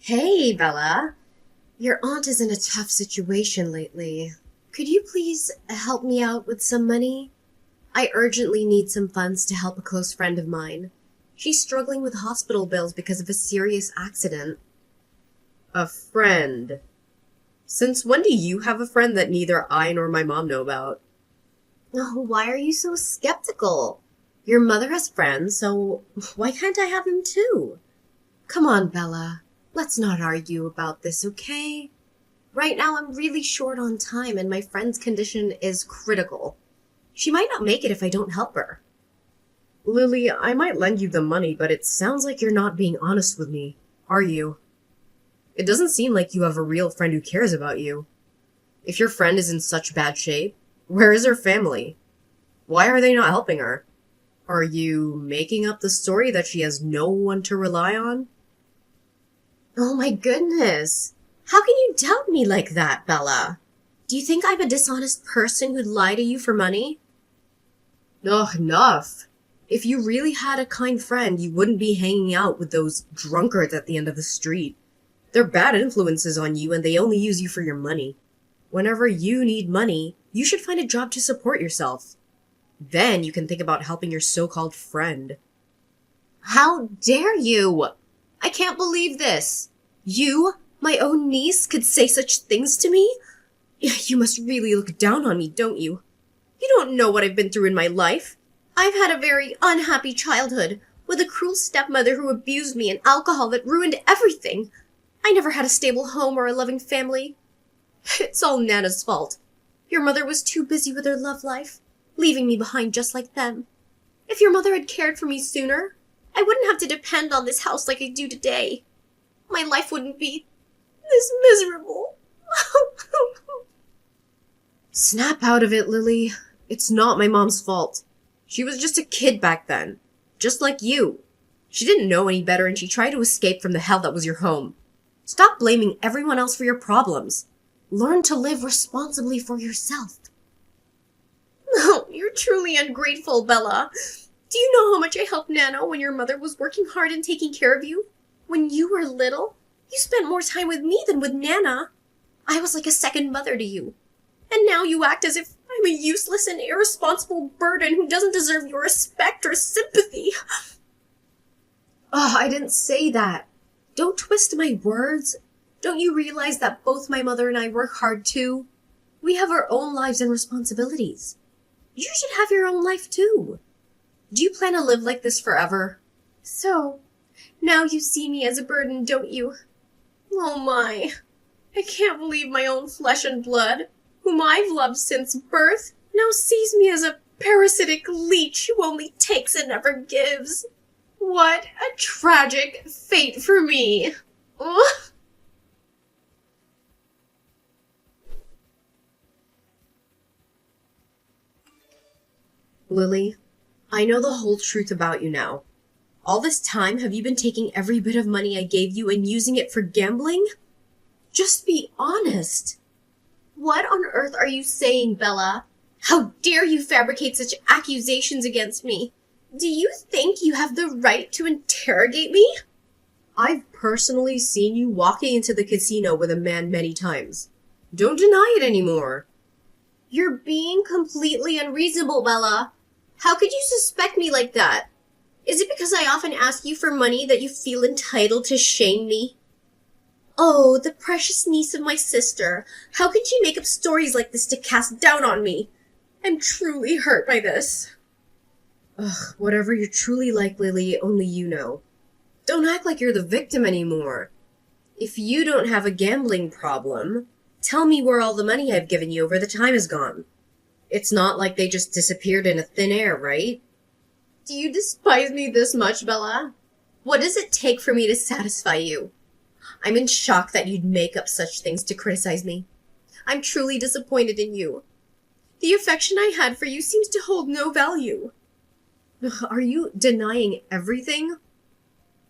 Hey, Bella. Your aunt is in a tough situation lately. Could you please help me out with some money? I urgently need some funds to help a close friend of mine. She's struggling with hospital bills because of a serious accident. A friend? Since when do you have a friend that neither I nor my mom know about? Oh, why are you so skeptical? Your mother has friends, so why can't I have them too? Come on, Bella. Let's not argue about this, okay? Right now I'm really short on time and my friend's condition is critical. She might not make it if I don't help her. Lily, I might lend you the money, but it sounds like you're not being honest with me. Are you? It doesn't seem like you have a real friend who cares about you. If your friend is in such bad shape, where is her family? Why are they not helping her? Are you making up the story that she has no one to rely on? Oh my goodness. How can you doubt me like that, Bella? Do you think I'm a dishonest person who'd lie to you for money? Ugh, enough. If you really had a kind friend, you wouldn't be hanging out with those drunkards at the end of the street. They're bad influences on you and they only use you for your money. Whenever you need money, you should find a job to support yourself. Then you can think about helping your so-called friend. How dare you! I can't believe this. You, my own niece, could say such things to me? You must really look down on me, don't you? You don't know what I've been through in my life. I've had a very unhappy childhood, with a cruel stepmother who abused me and alcohol that ruined everything. I never had a stable home or a loving family. It's all Nana's fault. Your mother was too busy with her love life, leaving me behind just like them. If your mother had cared for me sooner, I wouldn't have to depend on this house like I do today. My life wouldn't be this miserable. Snap out of it, Lily. It's not my mom's fault. She was just a kid back then, just like you. She didn't know any better and she tried to escape from the hell that was your home. Stop blaming everyone else for your problems. Learn to live responsibly for yourself. Oh, you're truly ungrateful, Bella. Do you know how much I helped Nana when your mother was working hard and taking care of you? When you were little, you spent more time with me than with Nana. I was like a second mother to you. And now you act as if I'm a useless and irresponsible burden who doesn't deserve your respect or sympathy. Oh, I didn't say that. Don't twist my words. Don't you realize that both my mother and I work hard too? We have our own lives and responsibilities. You should have your own life too. Do you plan to live like this forever? So, now you see me as a burden, don't you? Oh my. I can't believe my own flesh and blood, whom I've loved since birth, now sees me as a parasitic leech who only takes and never gives. What a tragic fate for me. Ugh. Lily, I know the whole truth about you now. All this time, have you been taking every bit of money I gave you and using it for gambling? Just be honest. What on earth are you saying, Bella? How dare you fabricate such accusations against me? Do you think you have the right to interrogate me? I've personally seen you walking into the casino with a man many times. Don't deny it anymore. You're being completely unreasonable, Bella. How could you suspect me like that? Is it because I often ask you for money that you feel entitled to shame me? Oh, the precious niece of my sister. How could she make up stories like this to cast doubt on me? I'm truly hurt by this. Ugh, whatever you're truly like, Lily, only you know. Don't act like you're the victim anymore. If you don't have a gambling problem, tell me where all the money I've given you over the time is gone. It's not like they just disappeared into thin air, right? Do you despise me this much, Bella? What does it take for me to satisfy you? I'm in shock that you'd make up such things to criticize me. I'm truly disappointed in you. The affection I had for you seems to hold no value. Are you denying everything?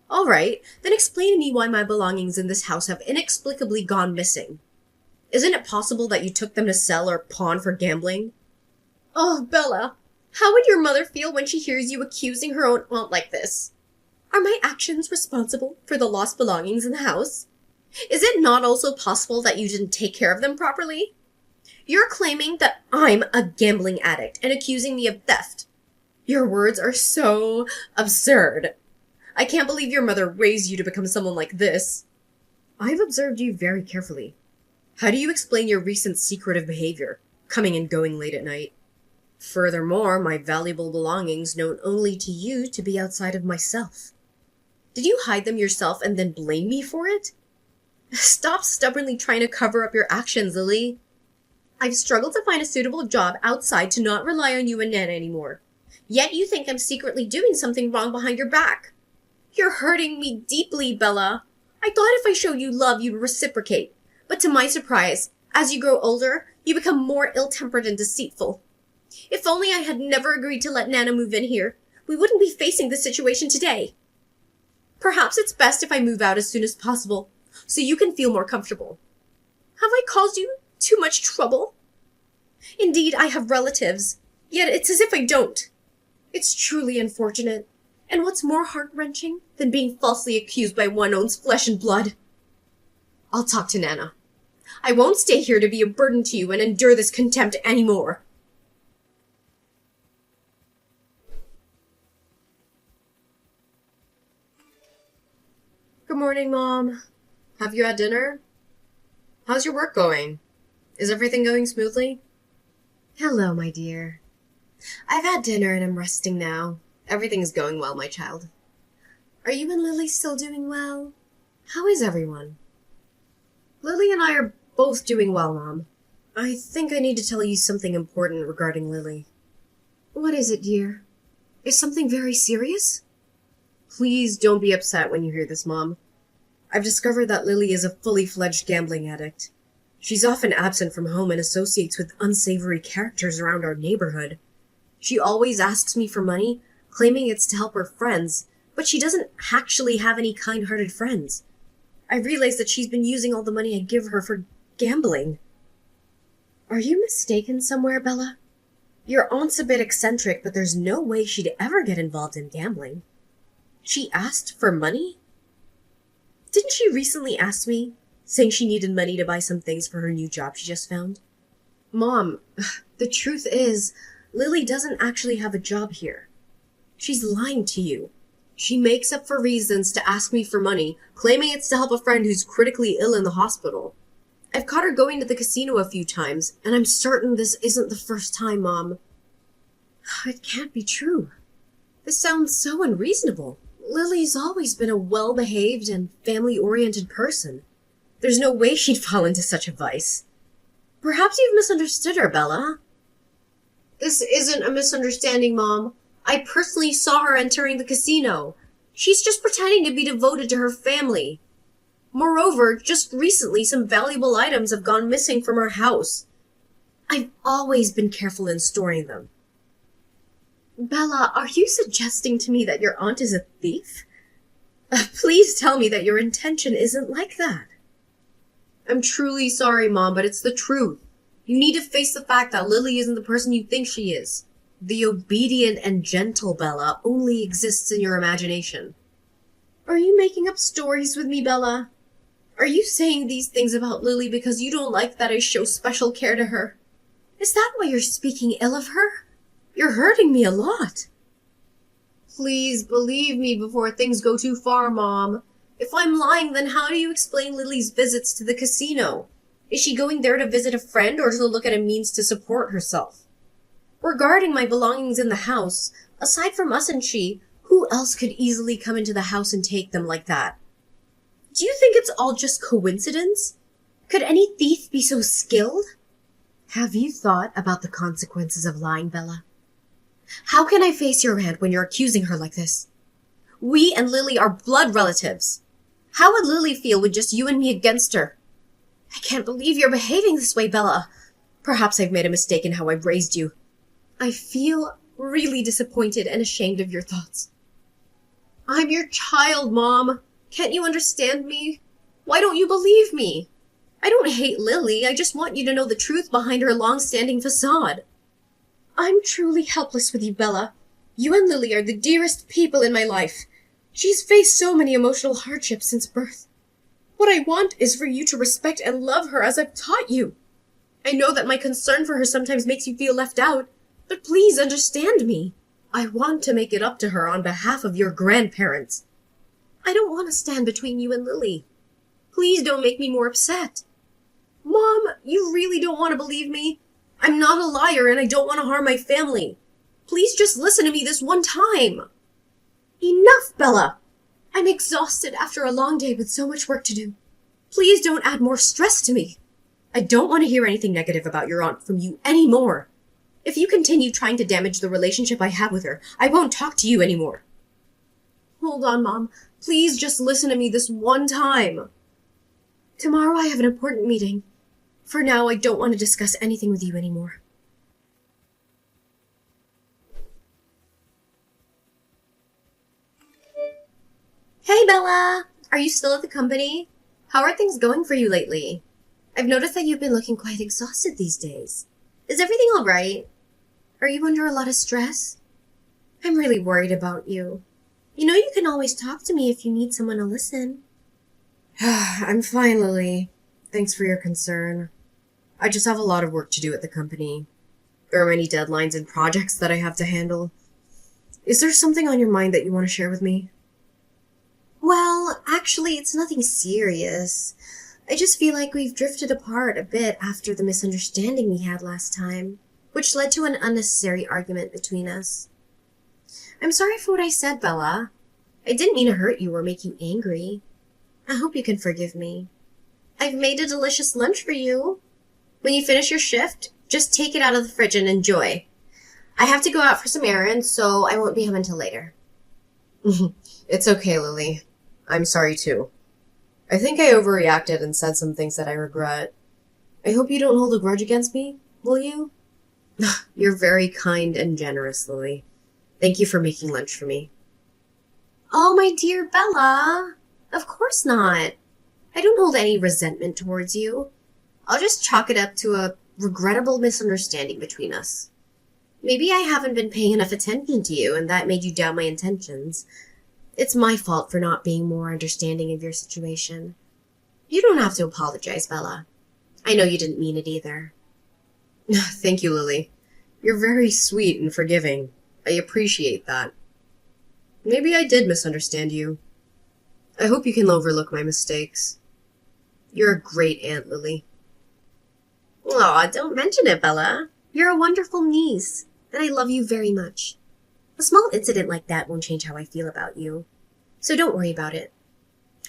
All right, then explain to me why my belongings in this house have inexplicably gone missing. Isn't it possible that you took them to sell or pawn for gambling? Oh, Bella, how would your mother feel when she hears you accusing her own aunt like this? Are my actions responsible for the lost belongings in the house? Is it not also possible that you didn't take care of them properly? You're claiming that I'm a gambling addict and accusing me of theft. Your words are so absurd. I can't believe your mother raised you to become someone like this. I've observed you very carefully. How do you explain your recent secretive behavior, coming and going late at night? Furthermore, my valuable belongings known only to you to be outside of myself. Did you hide them yourself and then blame me for it? Stop stubbornly trying to cover up your actions, Lily. I've struggled to find a suitable job outside to not rely on you and Nana anymore. Yet you think I'm secretly doing something wrong behind your back. You're hurting me deeply, Bella. I thought if I showed you love, you'd reciprocate. But to my surprise, as you grow older, you become more ill-tempered and deceitful. If only I had never agreed to let Nana move in here, we wouldn't be facing this situation today. Perhaps it's best if I move out as soon as possible, so you can feel more comfortable. Have I caused you too much trouble? Indeed, I have relatives, yet it's as if I don't. It's truly unfortunate, and what's more heart-wrenching than being falsely accused by one own's flesh and blood? I'll talk to Nana. I won't stay here to be a burden to you and endure this contempt anymore. Good morning, Mom. Have you had dinner? How's your work going? Is everything going smoothly? Hello, my dear. I've had dinner and I'm resting now. Everything's going well, my child. Are you and Lily still doing well? How is everyone? Lily and I are both doing well, Mom. I think I need to tell you something important regarding Lily. What is it, dear? Is something very serious? Please don't be upset when you hear this, Mom. I've discovered that Lily is a fully fledged gambling addict. She's often absent from home and associates with unsavory characters around our neighborhood. She always asks me for money, claiming it's to help her friends, but she doesn't actually have any kind-hearted friends. I realize that she's been using all the money I give her for gambling. Are you mistaken somewhere, Bella? Your aunt's a bit eccentric, but there's no way she'd ever get involved in gambling. She asked for money? Didn't she recently ask me, saying she needed money to buy some things for her new job she just found? Mom, the truth is, Lily doesn't actually have a job here. She's lying to you. She makes up for reasons to ask me for money, claiming it's to help a friend who's critically ill in the hospital. I've caught her going to the casino a few times, and I'm certain this isn't the first time, Mom. It can't be true. This sounds so unreasonable. Lily's always been a well-behaved and family-oriented person. There's no way she'd fall into such a vice. Perhaps you've misunderstood her, Bella. This isn't a misunderstanding, Mom. I personally saw her entering the casino. She's just pretending to be devoted to her family. Moreover, just recently some valuable items have gone missing from her house. I've always been careful in storing them. Bella, are you suggesting to me that your aunt is a thief? Please tell me that your intention isn't like that. I'm truly sorry, Mom, but it's the truth. You need to face the fact that Lily isn't the person you think she is. The obedient and gentle Bella only exists in your imagination. Are you making up stories with me, Bella? Are you saying these things about Lily because you don't like that I show special care to her? Is that why you're speaking ill of her? You're hurting me a lot. Please believe me before things go too far, Mom. If I'm lying, then how do you explain Lily's visits to the casino? Is she going there to visit a friend or to look at a means to support herself? Regarding my belongings in the house, aside from us and she, who else could easily come into the house and take them like that? Do you think it's all just coincidence? Could any thief be so skilled? Have you thought about the consequences of lying, Bella? How can I face your aunt when you're accusing her like this? We and Lily are blood relatives. How would Lily feel with just you and me against her? I can't believe you're behaving this way, Bella. Perhaps I've made a mistake in how I've raised you. I feel really disappointed and ashamed of your thoughts. I'm your child, Mom. Can't you understand me? Why don't you believe me? I don't hate Lily. I just want you to know the truth behind her long-standing facade. I'm truly helpless with you, Bella. You and Lily are the dearest people in my life. She's faced so many emotional hardships since birth. What I want is for you to respect and love her as I've taught you. I know that my concern for her sometimes makes you feel left out, but please understand me. I want to make it up to her on behalf of your grandparents. I don't want to stand between you and Lily. Please don't make me more upset. Mom, you really don't want to believe me? I'm not a liar and I don't want to harm my family. Please just listen to me this one time. Enough, Bella. I'm exhausted after a long day with so much work to do. Please don't add more stress to me. I don't want to hear anything negative about your aunt from you anymore. If you continue trying to damage the relationship I have with her, I won't talk to you anymore. Hold on, Mom. Please just listen to me this one time. Tomorrow I have an important meeting. For now, I don't want to discuss anything with you anymore. Hey, Bella! Are you still at the company? How are things going for you lately? I've noticed that you've been looking quite exhausted these days. Is everything all right? Are you under a lot of stress? I'm really worried about you. You know you can always talk to me if you need someone to listen. I'm fine, Lily. Thanks for your concern. I just have a lot of work to do at the company. There are many deadlines and projects that I have to handle. Is there something on your mind that you want to share with me? Well, actually, it's nothing serious. I just feel like we've drifted apart a bit after the misunderstanding we had last time, which led to an unnecessary argument between us. I'm sorry for what I said, Bella. I didn't mean to hurt you or make you angry. I hope you can forgive me. I've made a delicious lunch for you. When you finish your shift, just take it out of the fridge and enjoy. I have to go out for some errands, so I won't be home until later. It's okay, Lily. I'm sorry too. I think I overreacted and said some things that I regret. I hope you don't hold a grudge against me, will you? You're very kind and generous, Lily. Thank you for making lunch for me. Oh, my dear Bella. Of course not. I don't hold any resentment towards you. I'll just chalk it up to a regrettable misunderstanding between us. Maybe I haven't been paying enough attention to you, and that made you doubt my intentions. It's my fault for not being more understanding of your situation. You don't have to apologize, Bella. I know you didn't mean it either. Thank you, Lily. You're very sweet and forgiving. I appreciate that. Maybe I did misunderstand you. I hope you can overlook my mistakes. You're a great aunt, Lily. Aw, don't mention it, Bella. You're a wonderful niece, and I love you very much. A small incident like that won't change how I feel about you, so don't worry about it.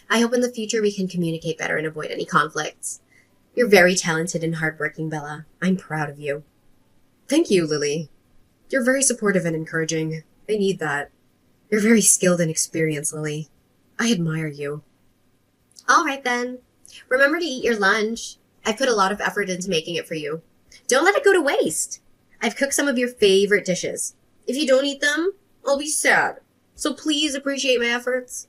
I hope in the future we can communicate better and avoid any conflicts. You're very talented and hardworking, Bella. I'm proud of you. Thank you, Lily. You're very supportive and encouraging. I need that. You're very skilled and experienced, Lily. I admire you. All right, then. Remember to eat your lunch. I put a lot of effort into making it for you. Don't let it go to waste. I've cooked some of your favorite dishes. If you don't eat them, I'll be sad. So please appreciate my efforts.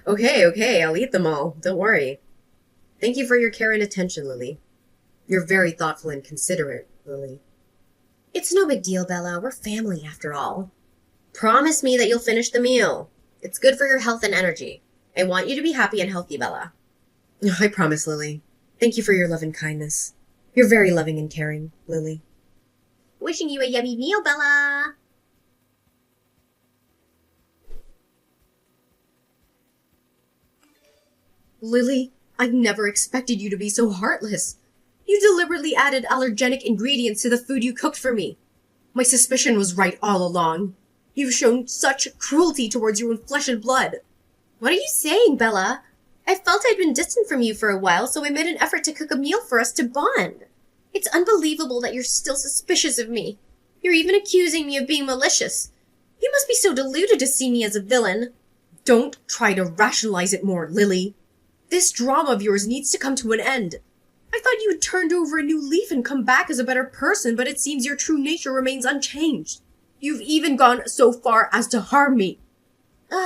Okay, I'll eat them all. Don't worry. Thank you for your care and attention, Lily. You're very thoughtful and considerate, Lily. It's no big deal, Bella. We're family after all. Promise me that you'll finish the meal. It's good for your health and energy. I want you to be happy and healthy, Bella. I promise, Lily. Thank you for your love and kindness. You're very loving and caring, Lily. Wishing you a yummy meal, Bella. Lily, I never expected you to be so heartless. You deliberately added allergenic ingredients to the food you cooked for me. My suspicion was right all along. You've shown such cruelty towards your own flesh and blood. What are you saying, Bella? I felt I'd been distant from you for a while, so I made an effort to cook a meal for us to bond. It's unbelievable that you're still suspicious of me. You're even accusing me of being malicious. You must be so deluded to see me as a villain. Don't try to rationalize it more, Lily. This drama of yours needs to come to an end. I thought you had turned over a new leaf and come back as a better person, but it seems your true nature remains unchanged. You've even gone so far as to harm me.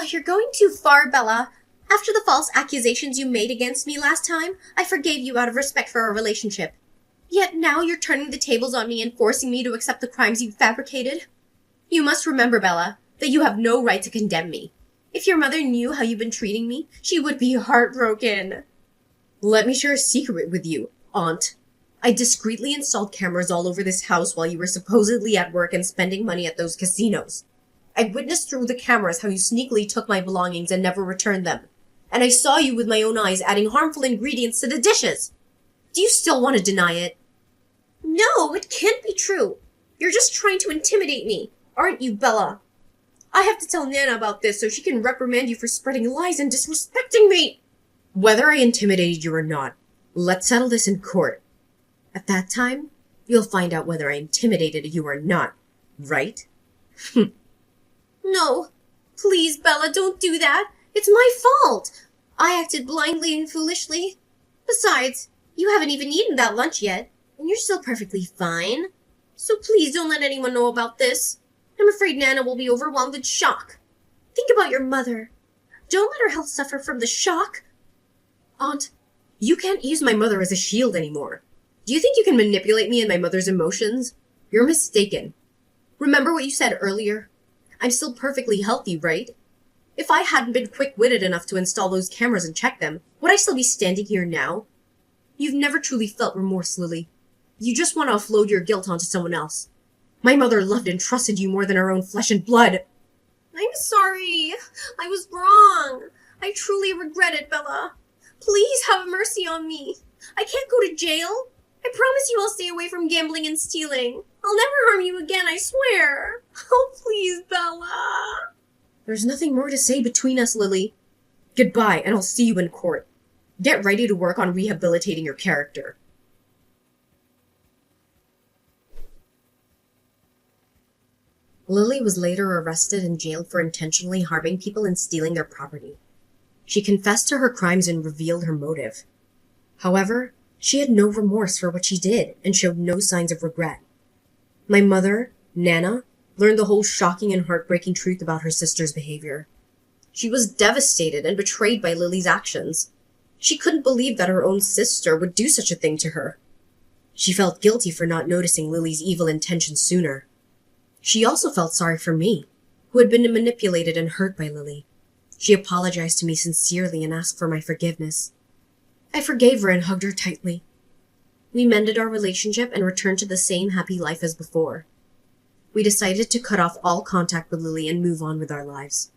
You're going too far, Bella. After the false accusations you made against me last time, I forgave you out of respect for our relationship. Yet now you're turning the tables on me and forcing me to accept the crimes you fabricated. You must remember, Bella, that you have no right to condemn me. If your mother knew how you've been treating me, she would be heartbroken. Let me share a secret with you, Aunt. I discreetly installed cameras all over this house while you were supposedly at work and spending money at those casinos. I witnessed through the cameras how you sneakily took my belongings and never returned them. And I saw you with my own eyes adding harmful ingredients to the dishes. Do you still want to deny it? No, it can't be true. You're just trying to intimidate me, aren't you, Bella? I have to tell Nana about this so she can reprimand you for spreading lies and disrespecting me. Whether I intimidated you or not, let's settle this in court. At that time, you'll find out whether I intimidated you or not, right? No. Please, Bella, don't do that. It's my fault. I acted blindly and foolishly. Besides, you haven't even eaten that lunch yet, and you're still perfectly fine. So please don't let anyone know about this. I'm afraid Nana will be overwhelmed with shock. Think about your mother. Don't let her health suffer from the shock. Aunt, you can't use my mother as a shield anymore. Do you think you can manipulate me and my mother's emotions? You're mistaken. Remember what you said earlier? I'm still perfectly healthy, right? If I hadn't been quick-witted enough to install those cameras and check them, would I still be standing here now? You've never truly felt remorse, Lily. You just want to offload your guilt onto someone else. My mother loved and trusted you more than her own flesh and blood. I'm sorry. I was wrong. I truly regret it, Bella. Please have mercy on me. I can't go to jail. I promise you I'll stay away from gambling and stealing. I'll never harm you again, I swear. Oh, please, Bella. There's nothing more to say between us, Lily. Goodbye, and I'll see you in court. Get ready to work on rehabilitating your character. Lily was later arrested and jailed for intentionally harming people and stealing their property. She confessed to her crimes and revealed her motive. However, she had no remorse for what she did and showed no signs of regret. My mother, Nana, learned the whole shocking and heartbreaking truth about her sister's behavior. She was devastated and betrayed by Lily's actions. She couldn't believe that her own sister would do such a thing to her. She felt guilty for not noticing Lily's evil intentions sooner. She also felt sorry for me, who had been manipulated and hurt by Lily. She apologized to me sincerely and asked for my forgiveness. I forgave her and hugged her tightly. We mended our relationship and returned to the same happy life as before. We decided to cut off all contact with Lily and move on with our lives.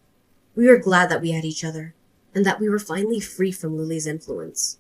We were glad that we had each other, and that we were finally free from Lily's influence.